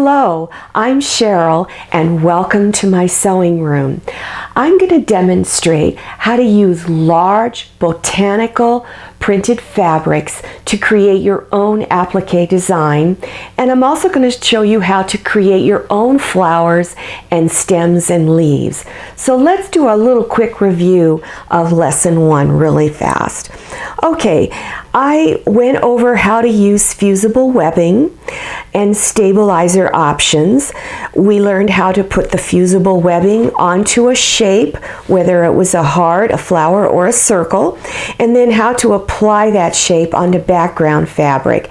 Hello, I'm Cheryl and welcome to my sewing room. I'm going to demonstrate how to use large botanical printed fabrics to create your own applique design, and I'm also going to show you how to create your own flowers and stems and leaves. So let's do a little quick review of lesson 1 really fast. Okay, I went over how to use fusible webbing and stabilizer options. We learned how to put the fusible webbing onto a shape, whether it was a heart, a flower, or a circle, and then how to apply that shape onto background fabric.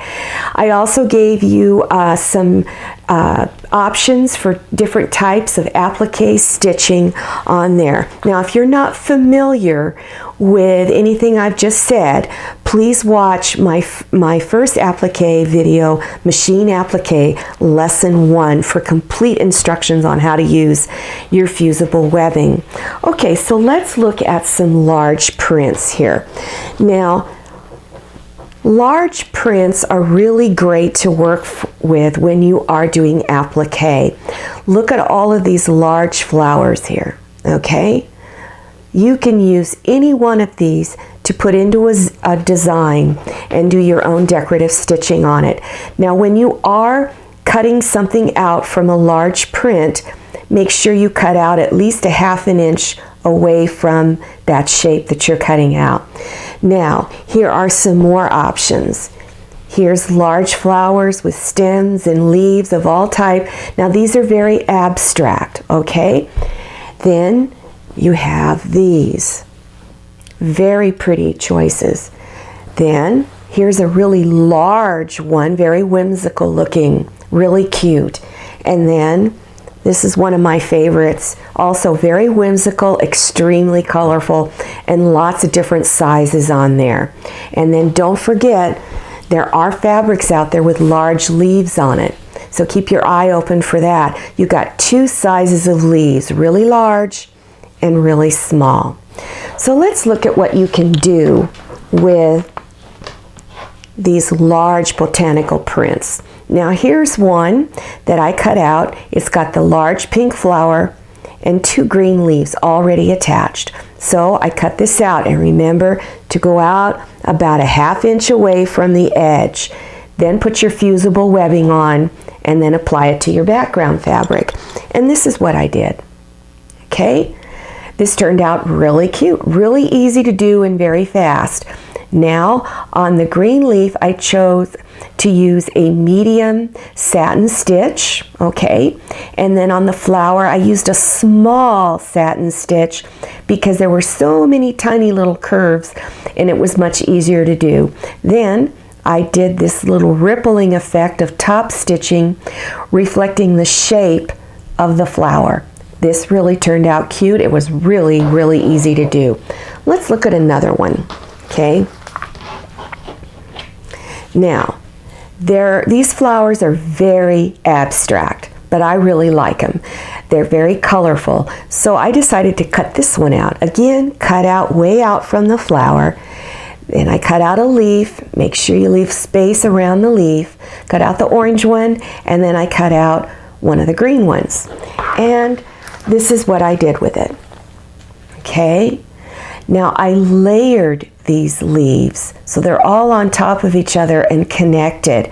I also gave you some options for different types of applique stitching on there. Now, if you're not familiar with anything I've just said, please watch my first applique video, Machine Applique Lesson 1, for complete instructions on how to use your fusible webbing. Okay, so let's look at some large prints here. Now, large prints are really great to work with when you are doing applique. Look at all of these large flowers here, okay? You can use any one of these to put into a design and do your own decorative stitching on it. Now, when you are cutting something out from a large print, make sure you cut out at least a ½ inch away from that shape that you're cutting out. Now, here are some more options. Here's large flowers with stems and leaves of all type. Now, these are very abstract, okay? Then you have these. Very pretty choices. Then here's a really large one, very whimsical looking, really cute. And then this is one of my favorites, also very whimsical, extremely colorful, and lots of different sizes on there. And then don't forget, there are fabrics out there with large leaves on it. So keep your eye open for that. You got 2 sizes of leaves, really large and really small. So let's look at what you can do with these large botanical prints. Now, here's one that I cut out. It's got the large pink flower and 2 green leaves already attached. So I cut this out, and remember to go out about a ½ inch away from the edge. Then put your fusible webbing on and then apply it to your background fabric. And this is what I did. Okay? This turned out really cute, really easy to do and very fast. Now, on the green leaf, I chose to use a medium satin stitch, okay? And then on the flower, I used a small satin stitch because there were so many tiny little curves and it was much easier to do. Then I did this little rippling effect of top stitching, reflecting the shape of the flower. This really turned out cute. It was really, really easy to do. Let's look at another one, okay? Now, these flowers are very abstract, but I really like them. They're very colorful. So I decided to cut this one out. Again, cut out way out from the flower. Then I cut out a leaf. Make sure you leave space around the leaf. Cut out the orange one, and then I cut out one of the green ones. And this is what I did with it. Okay? Now, I layered these leaves, so they're all on top of each other and connected.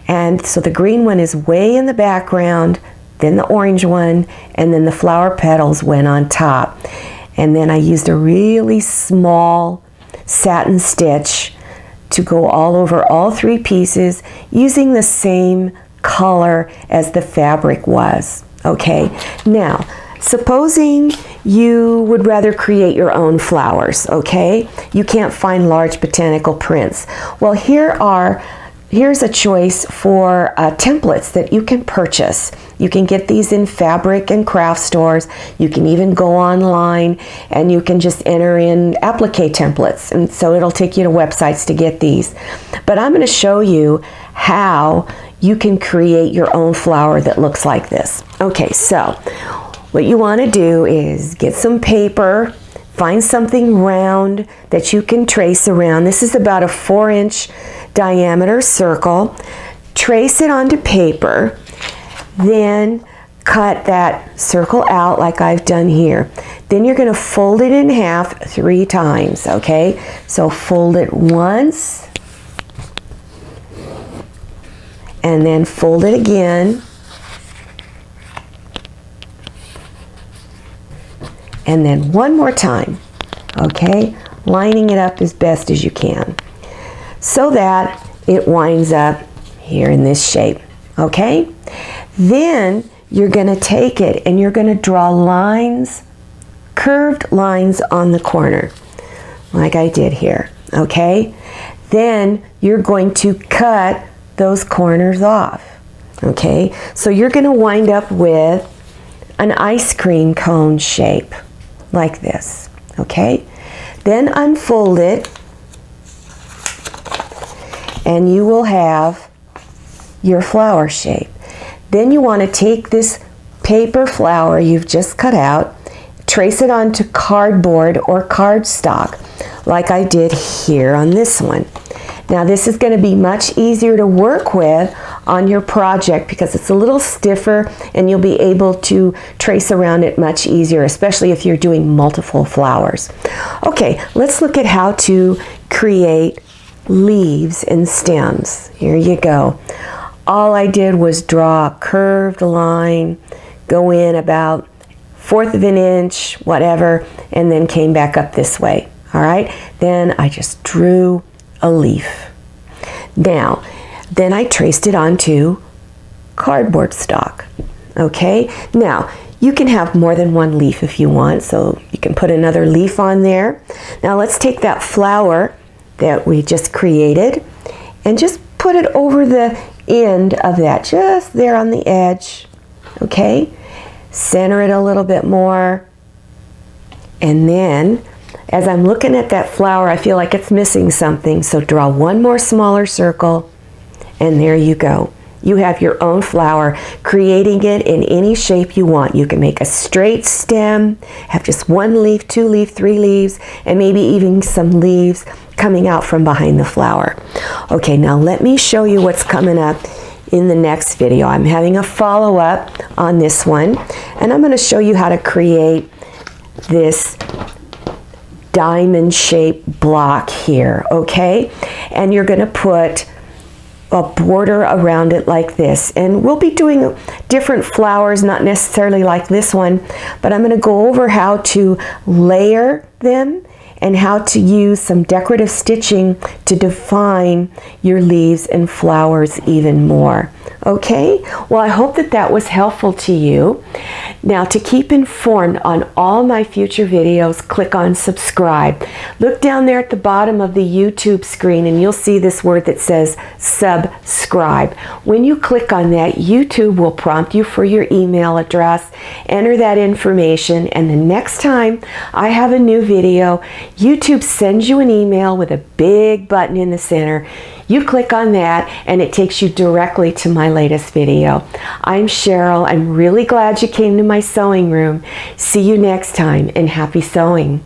And so the green one is way in the background, then the orange one, and then the flower petals went on top. And then I used a really small satin stitch to go all over all 3 pieces using the same color as the fabric was. Okay, now, supposing you would rather create your own flowers, okay? You can't find large botanical prints. Well, here's a choice for templates that you can purchase. You can get these in fabric and craft stores. You can even go online and you can just enter in applique templates, and so it'll take you to websites to get these. But I'm going to show you how you can create your own flower that looks like this. Okay, so what you want to do is get some paper, find something round that you can trace around. This is about a 4-inch diameter circle. Trace it onto paper. then cut that circle out like I've done here. Then you're going to fold it in half 3 times, okay? So fold it once, and then fold it again, and then one more time, okay? Lining it up as best as you can so that it winds up here in this shape, okay? Then you're going to take it and you're going to draw lines, curved lines on the corner, like I did here, okay? Then you're going to cut those corners off, okay? So you're going to wind up with an ice cream cone shape, like this, okay? Then unfold it, and you will have your flower shape. Then you want to take this paper flower you've just cut out, trace it onto cardboard or cardstock, like I did here on this one. Now this is going to be much easier to work with on your project because it's a little stiffer and you'll be able to trace around it much easier, especially if you're doing multiple flowers. Okay, let's look at how to create leaves and stems. Here you go. All I did was draw a curved line, go in about 1/4 of an inch, whatever, and then came back up this way. All right, then I just drew a leaf. Now, then I traced it onto cardboard stock. Okay, now you can have more than one leaf if you want, so you can put another leaf on there. Now let's take that flower that we just created and just put it over the end of that, just there on the edge, okay? Center it a little bit more, and then as I'm looking at that flower, I feel like it's missing something, so draw one more smaller circle, and there you go. You have your own flower, creating it in any shape you want. You can make a straight stem, have just 1 leaf, 2 leaf, 3 leaves, and maybe even some leaves coming out from behind the flower. Okay, now let me show you what's coming up in the next video. I'm having a follow-up on this one, and I'm going to show you how to create this diamond-shaped block here, okay? And you're going to put a border around it like this, and we'll be doing different flowers, not necessarily like this one, but I'm going to go over how to layer them and how to use some decorative stitching to define your leaves and flowers even more. Okay, well, I hope that that was helpful to you. Now, to keep informed on all my future videos, click on subscribe. Look down there at the bottom of the YouTube screen and you'll see this word that says subscribe. When you click on that, YouTube will prompt you for your email address. Enter that information, and the next time I have a new video, YouTube sends you an email with a big button in the center. You click on that and it takes you directly to my latest video. I'm Cheryl. I'm really glad you came to my sewing room. See you next time, and happy sewing.